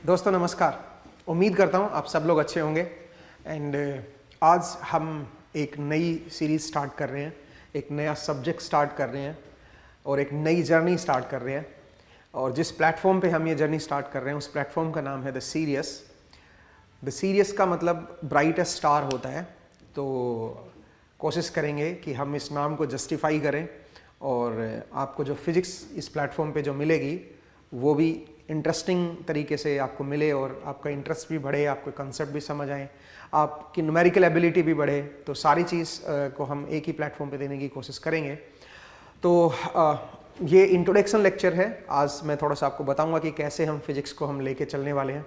दोस्तों नमस्कार। उम्मीद करता हूँ आप सब लोग अच्छे होंगे। एंड आज हम एक नई सीरीज़ स्टार्ट कर रहे हैं, एक नया सब्जेक्ट स्टार्ट कर रहे हैं और एक नई जर्नी स्टार्ट कर रहे हैं। और जिस प्लेटफॉर्म पे हम ये जर्नी स्टार्ट कर रहे हैं उस प्लेटफॉर्म का नाम है द सीरियस। द सीरियस का मतलब ब्राइटेस्ट स्टार होता है। तो कोशिश करेंगे कि हम इस नाम को जस्टिफाई करें और आपको जो फिजिक्स इस प्लेटफॉर्म पे जो मिलेगी वो भी इंटरेस्टिंग तरीके से आपको मिले और आपका इंटरेस्ट भी बढ़े, आपको कंसेप्ट भी समझ आए, आपकी न्यूमेरिकल एबिलिटी भी बढ़े। तो सारी चीज़ को हम एक ही प्लेटफॉर्म पे देने की कोशिश करेंगे। तो ये इंट्रोडक्शन लेक्चर है। आज मैं थोड़ा सा आपको बताऊंगा कि कैसे हम फिजिक्स को हम लेके चलने वाले हैं,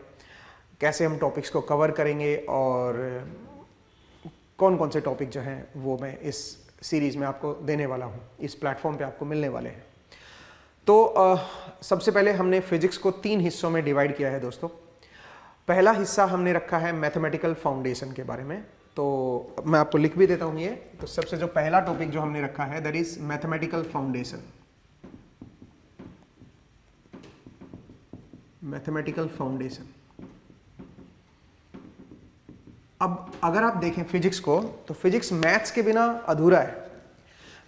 कैसे हम टॉपिक्स को कवर करेंगे और कौन कौन से टॉपिक जो हैं वो मैं इस सीरीज़ में आपको देने वाला हूँ, इस प्लेटफॉर्म पे आपको मिलने वाले हैं। तो सबसे पहले हमने फिजिक्स को 3 हिस्सों में डिवाइड किया है दोस्तों। पहला हिस्सा हमने रखा है मैथमेटिकल फाउंडेशन के बारे में। तो मैं आपको लिख भी देता हूँ ये। तो सबसे जो पहला टॉपिक जो हमने रखा है that is mathematical foundation. Mathematical foundation. अब अगर आप देखें फिजिक्स को तो फिजिक्स मैथ्स के बिना अधूरा है।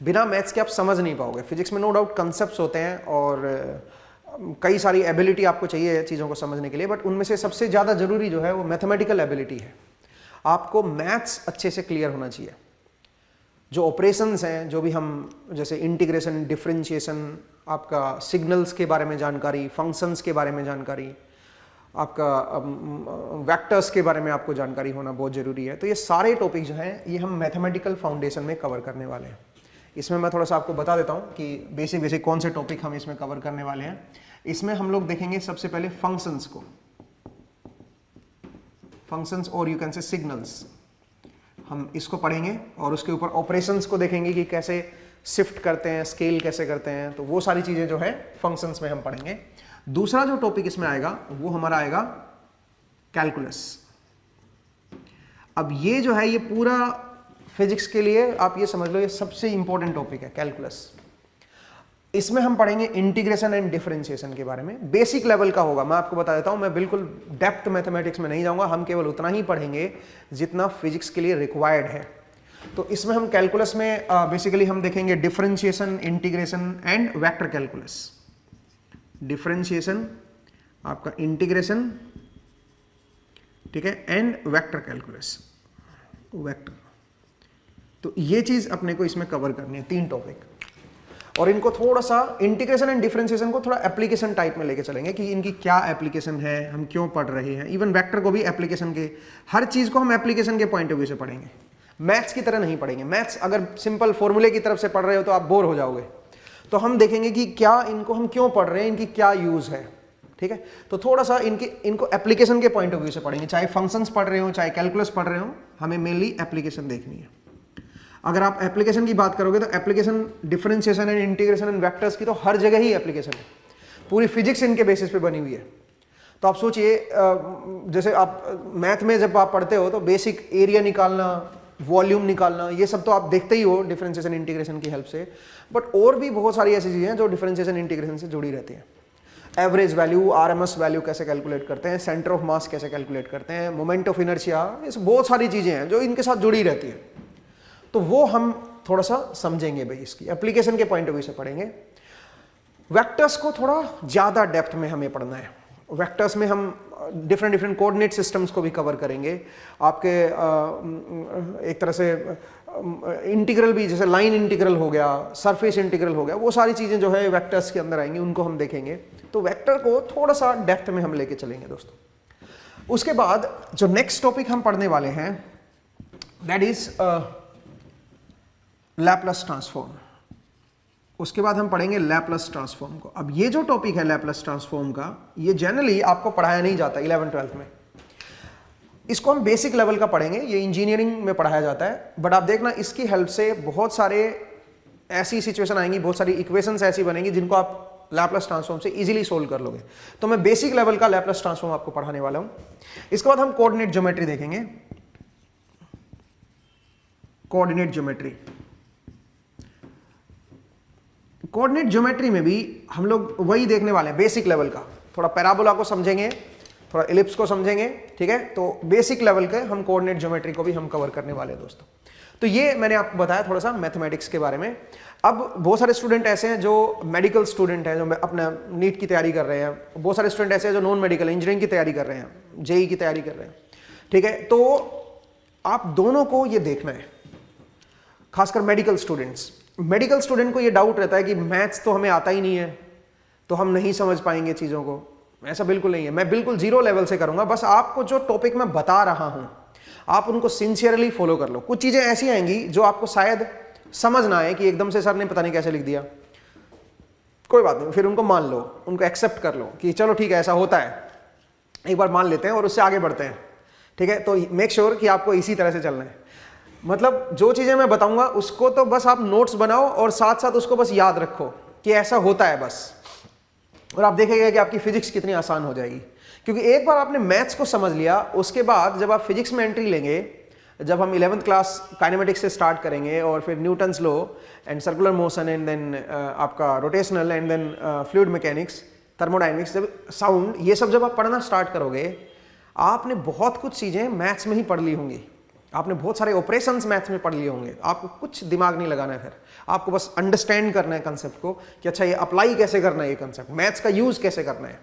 बिना मैथ्स के आप समझ नहीं पाओगे। फिजिक्स में नो डाउट कंसेप्ट्स होते हैं और कई सारी एबिलिटी आपको चाहिए चीज़ों को समझने के लिए, बट उनमें से सबसे ज़्यादा जरूरी जो है वो मैथमेटिकल एबिलिटी है। आपको मैथ्स अच्छे से क्लियर होना चाहिए। जो ऑपरेशंस हैं, जो भी हम जैसे इंटीग्रेशन, डिफरेंशिएशन, आपका सिग्नल्स के बारे में जानकारी, फंक्शंस के बारे में जानकारी, आपका वेक्टर्स के बारे में आपको जानकारी होना बहुत ज़रूरी है। तो ये सारे टॉपिक जो हैं ये हम मैथमेटिकल फाउंडेशन में कवर करने वाले हैं। इसमें मैं थोड़ा सा आपको बता देता हूँ कि बेसिक कौन से टॉपिक हम इसमें कवर करने वाले हैं। इसमें हम लोग देखेंगे सबसे पहले फंक्शंस को, फंक्शंस और यू कैन से सिग्नल्स, हम इसको पढ़ेंगे और उसके ऊपर ऑपरेशंस को देखेंगे कि कैसे शिफ्ट करते हैं, स्केल कैसे करते हैं। तो वो सारी चीज़ें जो है फंक्शंस में हम पढ़ेंगे। दूसरा जो टॉपिक इसमें आएगा वो हमारा आएगा कैलकुलस। अब ये जो है ये पूरा फिजिक्स के लिए आप ये समझ लो ये सबसे इंपॉर्टेंट टॉपिक है कैलकुलस। इसमें हम पढ़ेंगे इंटीग्रेशन एंड डिफरेंशिएशन के बारे में। बेसिक लेवल का होगा, मैं आपको बता देता हूं। मैं बिल्कुल डेप्थ मैथमेटिक्स में नहीं जाऊंगा। हम केवल उतना ही पढ़ेंगे जितना फिजिक्स के लिए रिक्वायर्ड है। तो इसमें हम कैलकुलस में बेसिकली हम देखेंगे differentiation, integration and vector calculus. Differentiation, आपका इंटीग्रेशन, ठीक है, एंड वेक्टर कैलकुलस, वेक्टर। तो ये चीज अपने को इसमें कवर करनी है, 3 टॉपिक। और इनको थोड़ा सा इंटीग्रेशन एंड डिफरेंशिएशन को थोड़ा एप्लीकेशन टाइप में लेके चलेंगे कि इनकी क्या एप्लीकेशन है, हम क्यों पढ़ रहे हैं। इवन वेक्टर को भी एप्लीकेशन के, हर चीज को हम एप्लीकेशन के पॉइंट ऑफ व्यू से पढ़ेंगे। मैथ्स की तरह नहीं पढ़ेंगे। मैथ्स अगर सिंपल फॉर्मूले की तरफ से पढ़ रहे हो तो आप बोर हो जाओगे। तो हम देखेंगे कि क्या इनको हम क्यों पढ़ रहे हैं, इनकी क्या यूज है, ठीक है। तो थोड़ा सा इनको एप्लीकेशन के पॉइंट ऑफ व्यू से पढ़ेंगे। चाहे फंक्शंस पढ़ रहे हो, चाहे कैलकुलस पढ़ रहे हो, हमें मेनली एप्लीकेशन देखनी है। अगर आप एप्लीकेशन की बात करोगे तो application differentiation and integration and vectors की तो हर जगह ही एप्लीकेशन है। पूरी फिजिक्स इनके बेसिस पे बनी हुई है। तो आप सोचिए जैसे आप मैथ में जब आप पढ़ते हो तो बेसिक एरिया निकालना, वॉल्यूम निकालना, ये सब तो आप देखते ही हो डिफरेंशिएशन इंटीग्रेशन की हेल्प से। बट और भी बहुत सारी ऐसी चीजें हैं जो डिफरेंशिएशन इंटीग्रेशन से जुड़ी रहती हैं। एवरेज वैल्यू, आरएमएस वैल्यू कैसे कैलकुलेट करते हैं, सेंटर ऑफ मास कैसे कैलकुलेट करते हैं, मोमेंट ऑफ इनर्शिया, ये बहुत सारी चीजें हैं जो इनके साथ जुड़ी रहती है। तो वो हम थोड़ा सा समझेंगे भाई, इसकी एप्लीकेशन के पॉइंट ऑफ व्यू से पढ़ेंगे। वेक्टर्स को थोड़ा ज्यादा डेप्थ में हमें पढ़ना है। वेक्टर्स में हम डिफरेंट कोऑर्डिनेट सिस्टम्स को भी कवर करेंगे। आपके एक तरह से इंटीग्रल भी, जैसे लाइन इंटीग्रल हो गया, सरफेस इंटीग्रल हो गया, वो सारी चीजें जो है वेक्टर्स के अंदर आएंगी, उनको हम देखेंगे। तो वेक्टर को थोड़ा सा डेप्थ में हम लेके चलेंगे दोस्तों। उसके बाद जो नेक्स्ट टॉपिक हम पढ़ने वाले हैं दैट इज लैपलेस ट्रांसफॉर्म। उसके बाद हम पढ़ेंगे लैपलेस ट्रांसफॉर्म को। अब ये जो टॉपिक है लैपलेस ट्रांसफॉर्म का, ये जनरली आपको पढ़ाया नहीं जाता 11th-12th में। इसको हम बेसिक लेवल का पढ़ेंगे, ये इंजीनियरिंग में पढ़ाया जाता है। बट आप देखना इसकी हेल्प से बहुत सारे ऐसी सिचुएशन आएंगी, बहुत सारी इक्वेशंस ऐसी बनेंगी जिनको आप लैपलेस ट्रांसफॉर्म से इजीली सोल्व कर लोगे। तो मैं बेसिक लेवल का लैपलेस ट्रांसफॉर्म आपको पढ़ाने वाला हूं। इसके बाद हम कोऑर्डिनेट ज्योमेट्री देखेंगे। कोऑर्डिनेट ज्योमेट्री, कोऑर्डिनेट ज्योमेट्री में भी हम लोग वही देखने वाले हैं, बेसिक लेवल का। थोड़ा पैराबोला को समझेंगे, थोड़ा इलिप्स को समझेंगे, ठीक है। तो बेसिक लेवल के हम कोऑर्डिनेट ज्योमेट्री को भी हम कवर करने वाले हैं दोस्तों। तो ये मैंने आपको बताया थोड़ा सा मैथमेटिक्स के बारे में। अब बहुत सारे स्टूडेंट ऐसे हैं जो मेडिकल स्टूडेंट हैं, जो अपना नीट की तैयारी कर रहे हैं, बहुत सारे स्टूडेंट ऐसे हैं जो नॉन मेडिकल इंजीनियरिंग की तैयारी कर रहे हैं, जेई की तैयारी कर रहे हैं, ठीक है। तो आप दोनों को ये देखना है, खासकर मेडिकल स्टूडेंट्स। मेडिकल स्टूडेंट को ये डाउट रहता है कि मैथ्स तो हमें आता ही नहीं है, तो हम नहीं समझ पाएंगे चीज़ों को। ऐसा बिल्कुल नहीं है, मैं बिल्कुल जीरो लेवल से करूंगा। बस आपको जो टॉपिक मैं बता रहा हूं आप उनको सिंसियरली फॉलो कर लो। कुछ चीज़ें ऐसी आएंगी जो आपको शायद समझ ना आए कि एकदम से सर ने पता नहीं कैसे लिख दिया, कोई बात नहीं, फिर उनको मान लो, उनको एक्सेप्ट कर लो कि चलो ठीक है ऐसा होता है, एक बार मान लेते हैं और उससे आगे बढ़ते हैं, ठीक है। तो मेक श्योर कि आपको इसी तरह से चलना है। मतलब जो चीज़ें मैं बताऊंगा उसको तो बस आप नोट्स बनाओ और साथ साथ उसको बस याद रखो कि ऐसा होता है बस, और आप देखेंगे कि आपकी फिजिक्स कितनी आसान हो जाएगी। क्योंकि एक बार आपने मैथ्स को समझ लिया, उसके बाद जब आप फिजिक्स में एंट्री लेंगे, जब हम 11th क्लास काइनेमेटिक्स से स्टार्ट करेंगे और फिर Newton's law and circular motion and then आपका rotational and then fluid mechanics, thermodynamics, जब साउंड, ये सब जब आप पढ़ना स्टार्ट करोगे, आपने बहुत कुछ चीज़ें मैथ्स में ही पढ़ ली होंगी, आपने बहुत सारे ऑपरेशंस मैथ्स में पढ़ लिए होंगे, आपको कुछ दिमाग नहीं लगाना है। फिर आपको बस अंडरस्टैंड करना है कंसेप्ट को कि अच्छा ये अप्लाई कैसे करना है, ये कंसेप्ट मैथ्स का यूज कैसे करना है,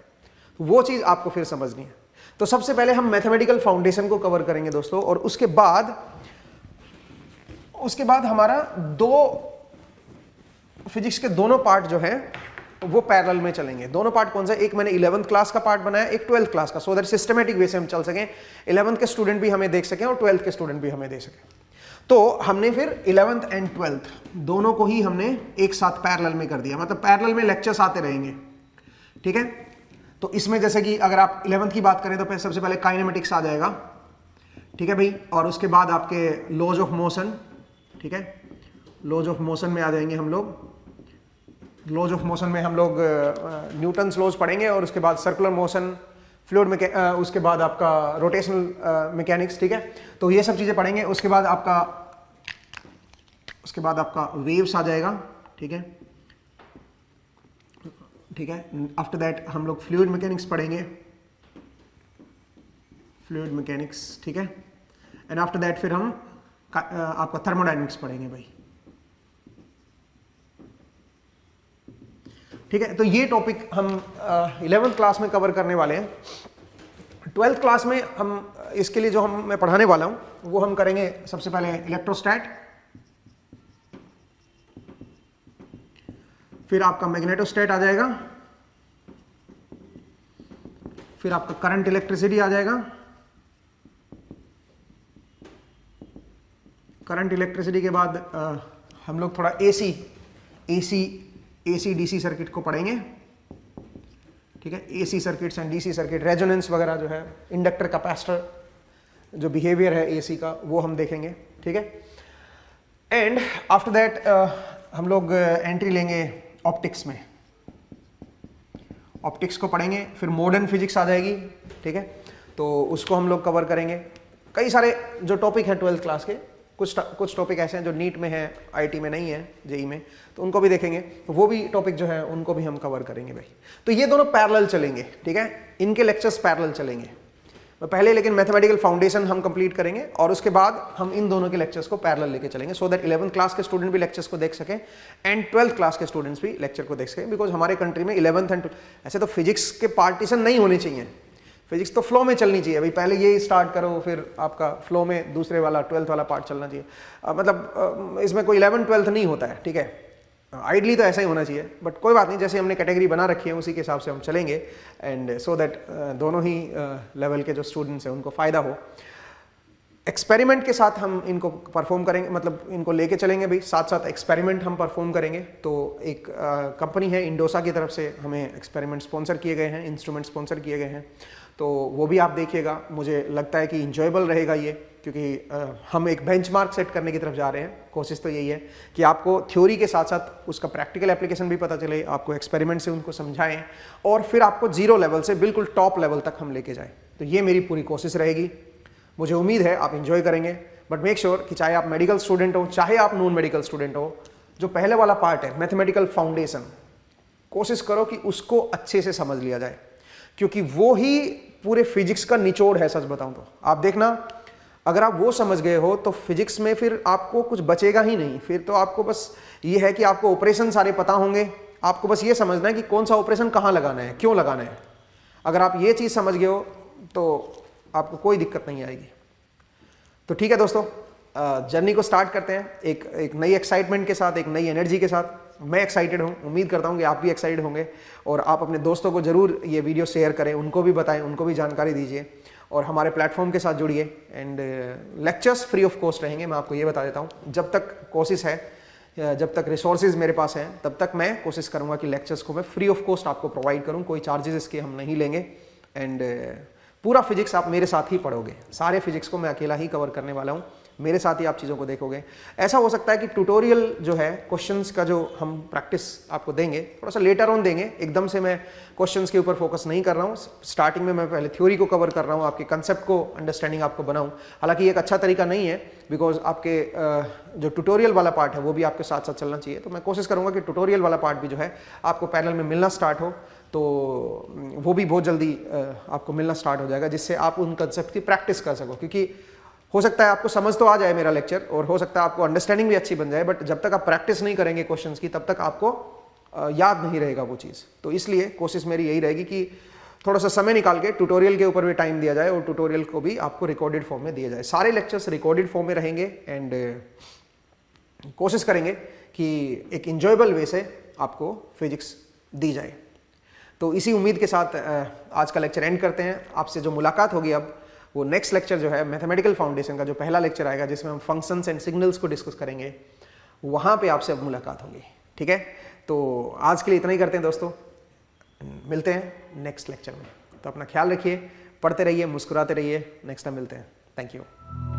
तो वो चीज़ आपको फिर समझनी है। तो सबसे पहले हम मैथमेटिकल फाउंडेशन को कवर करेंगे दोस्तों, और उसके बाद हमारा फिजिक्स के दोनों पार्ट जो है वो पैरेलल में चलेंगे। दोनों पार्ट कौन सा, एक मैंने 11th क्लास का पार्ट बनाया, एक 12th क्लास का, सो दैट सिस्टमेटिक वे से हम चल सकें, 11th के स्टूडेंट भी हमें देख सकें और 12th के स्टूडेंट भी हमें देख सकें। तो हमने फिर 11th एंड 12th दोनों को ही हमने एक साथ पैरेलल में कर दिया, मतलब पैरेलल में लेक्चर्स आते रहेंगे, ठीक है। तो इसमें जैसे कि अगर आप 11th की बात करें तो सबसे पहले काइनेमेटिक्स आ जाएगा, ठीक है भाई, और उसके बाद आपके लॉज ऑफ मोशन, ठीक है, लॉज ऑफ मोशन में आ जाएंगे हम लोग। लॉज ऑफ मोशन में हम लोग न्यूटन्स लॉज पढ़ेंगे, और उसके बाद सर्कुलर मोशन, फ्लूइड में उसके बाद आपका रोटेशनल मैकेनिक्स, ठीक है। तो ये सब चीज़ें पढ़ेंगे। उसके बाद आपका वेव्स आ जाएगा, ठीक है, ठीक है। आफ्टर दैट हम लोग फ्लूइड मैकेनिक्स पढ़ेंगे, फ्लूइड मैकेनिक्स, ठीक है। एंड आफ्टर दैट फिर हम आपका थर्मोडायनेमिक्स पढ़ेंगे भाई, ठीक है। तो ये टॉपिक हम 11th क्लास में कवर करने वाले हैं। 12th क्लास में हम इसके लिए जो मैं पढ़ाने वाला हूं वो हम करेंगे सबसे पहले इलेक्ट्रोस्टैट, फिर आपका मैग्नेटोस्टैट आ जाएगा, फिर आपका करंट इलेक्ट्रिसिटी आ जाएगा, करंट इलेक्ट्रिसिटी के बाद हम लोग थोड़ा एसी डीसी सर्किट को पढ़ेंगे, ठीक है। AC circuits and DC circuit, resonance वगैरह जो है, इंडक्टर कैपेसिटर जो बिहेवियर है एसी का, वो हम देखेंगे, ठीक है। एंड आफ्टर दैट हम लोग एंट्री लेंगे ऑप्टिक्स में, ऑप्टिक्स को पढ़ेंगे, फिर मॉडर्न फिजिक्स आ जाएगी, ठीक है। तो उसको हम लोग कवर करेंगे। कई सारे जो टॉपिक हैं 12th क्लास के, कुछ टॉपिक ऐसे हैं जो नीट में है, आईटी में नहीं है, जेई में, तो उनको भी देखेंगे। तो वो भी टॉपिक जो है उनको भी हम कवर करेंगे भाई। तो ये दोनों पैरेलल चलेंगे, ठीक है, इनके लेक्चर्स पैरेलल चलेंगे। तो पहले लेकिन मैथमेटिकल फाउंडेशन हम कंप्लीट करेंगे और उसके बाद हम इन दोनों के लेक्चर्स को पैरेलल लेके चलेंगे, सो दैट 11th क्लास के स्टूडेंट भी लेक्चर्स को देख सकें एंड 12th क्लास के स्टूडेंट्स भी लेक्चर को देख सकें। बिकॉज हमारे कंट्री में 11th एंड ऐसे तो फिजिक्स के पार्टीशन नहीं होने चाहिए, फिजिक्स तो फ्लो में चलनी चाहिए भाई, पहले ये स्टार्ट करो फिर आपका फ्लो में दूसरे वाला 12th वाला पार्ट चलना चाहिए। मतलब इसमें कोई 11th 12th नहीं होता है, ठीक है, आइडली तो ऐसा ही होना चाहिए, बट कोई बात नहीं, जैसे हमने कैटेगरी बना रखी है उसी के हिसाब से हम चलेंगे, एंड सो दैट दोनों ही लेवल के जो स्टूडेंट्स हैं उनको फ़ायदा हो। एक्सपेरिमेंट के साथ हम इनको परफॉर्म करेंगे, मतलब इनको लेके चलेंगे भाई, साथ साथ एक्सपेरिमेंट हम परफॉर्म करेंगे। तो एक कंपनी है इंडोसा की तरफ से हमें एक्सपेरिमेंट स्पॉन्सर किए गए हैं, इंस्ट्रूमेंट स्पॉन्सर किए गए हैं, तो वो भी आप देखिएगा। मुझे लगता है कि इंजॉयबल रहेगा ये, क्योंकि हम एक बेंचमार्क सेट करने की तरफ जा रहे हैं। कोशिश तो यही है कि आपको थ्योरी के साथ साथ उसका प्रैक्टिकल एप्लीकेशन भी पता चले, आपको एक्सपेरिमेंट से उनको समझाएं और फिर आपको जीरो लेवल से बिल्कुल टॉप लेवल तक हम लेके जाएं। तो ये मेरी पूरी कोशिश रहेगी, मुझे उम्मीद है आप इंजॉय करेंगे। बट मेक श्योर कि चाहे आप मेडिकल स्टूडेंट हो चाहे आप नॉन मेडिकल स्टूडेंट हो, जो पहले वाला पार्ट है मैथमेटिकल फाउंडेशन, कोशिश करो कि उसको अच्छे से समझ लिया जाए, क्योंकि वो ही पूरे फिजिक्स का निचोड़ है सच बताऊं तो। आप देखना, अगर आप वो समझ गए हो तो फिजिक्स में फिर आपको कुछ बचेगा ही नहीं। फिर तो आपको बस ये है कि आपको ऑपरेशन सारे पता होंगे, आपको बस ये समझना है कि कौन सा ऑपरेशन कहाँ लगाना है, क्यों लगाना है। अगर आप ये चीज़ समझ गए हो तो आपको कोई दिक्कत नहीं आएगी। तो ठीक है दोस्तों, जर्नी को स्टार्ट करते हैं एक नई एक्साइटमेंट के साथ, एक नई एनर्जी के साथ। मैं एक्साइटेड हूँ, उम्मीद करता हूँ कि आप भी एक्साइटेड होंगे, और आप अपने दोस्तों को ज़रूर ये वीडियो शेयर करें, उनको भी बताएं, उनको भी जानकारी दीजिए, और हमारे प्लेटफॉर्म के साथ जुड़िए। And lectures free of cost रहेंगे, मैं आपको ये बता देता हूँ। जब तक कोशिश है, जब तक रिसोर्सेज मेरे पास हैं, तब तक मैं कोशिश करूँगा कि लेक्चर्स को मैं फ्री ऑफ कॉस्ट आपको प्रोवाइड करूँ। कोई चार्जेस इसके हम नहीं लेंगे। एंड पूरा फिजिक्स आप मेरे साथ ही पढ़ोगे, सारे फिजिक्स को मैं अकेला ही कवर करने वाला हूँ, मेरे साथ ही आप चीज़ों को देखोगे। ऐसा हो सकता है कि ट्यूटोरियल जो है, क्वेश्चंस का जो हम प्रैक्टिस आपको देंगे, थोड़ा सा लेटर ऑन देंगे। एकदम से मैं क्वेश्चंस के ऊपर फोकस नहीं कर रहा हूँ। स्टार्टिंग में मैं पहले थ्योरी को कवर कर रहा हूँ, आपके कंसेप्ट को अंडरस्टैंडिंग आपको बनाऊँ। हालांकि एक अच्छा तरीका नहीं है, बिकॉज आपके जो ट्यूटोरियल वाला पार्ट है वो भी आपके साथ साथ चलना चाहिए। तो मैं कोशिश करूँगा कि ट्यूटोरियल वाला पार्ट भी जो है आपको पैनल में मिलना स्टार्ट हो, तो वो भी बहुत जल्दी आपको मिलना स्टार्ट हो जाएगा, जिससे आप उन कंसेप्ट की प्रैक्टिस कर सको। क्योंकि हो सकता है आपको समझ तो आ जाए मेरा लेक्चर, और हो सकता है आपको अंडरस्टैंडिंग भी अच्छी बन जाए, बट जब तक आप प्रैक्टिस नहीं करेंगे क्वेश्चंस की, तब तक आपको याद नहीं रहेगा वो चीज़। तो इसलिए कोशिश मेरी यही रहेगी कि थोड़ा सा समय निकाल के ट्यूटोरियल के ऊपर भी टाइम दिया जाए, और ट्यूटोरियल को भी आपको रिकॉर्डेड फॉर्म में दिया जाए। सारे लेक्चर्स रिकॉर्डेड फॉर्म में रहेंगे, एंड कोशिश करेंगे कि एक इंजॉयबल वे से आपको फिजिक्स दी जाए। तो इसी उम्मीद के साथ आज का लेक्चर एंड करते हैं। आपसे जो मुलाकात होगी अब, वो नेक्स्ट लेक्चर जो है मैथमेटिकल फाउंडेशन का जो पहला लेक्चर आएगा, जिसमें हम फंक्शंस एंड सिग्नल्स को डिस्कस करेंगे, वहाँ पे आपसे अब मुलाकात होगी। ठीक है, तो आज के लिए इतना ही करते हैं दोस्तों, मिलते हैं नेक्स्ट लेक्चर में। तो अपना ख्याल रखिए, पढ़ते रहिए, मुस्कुराते रहिए। नेक्स्ट टाइम मिलते हैं। Thank you.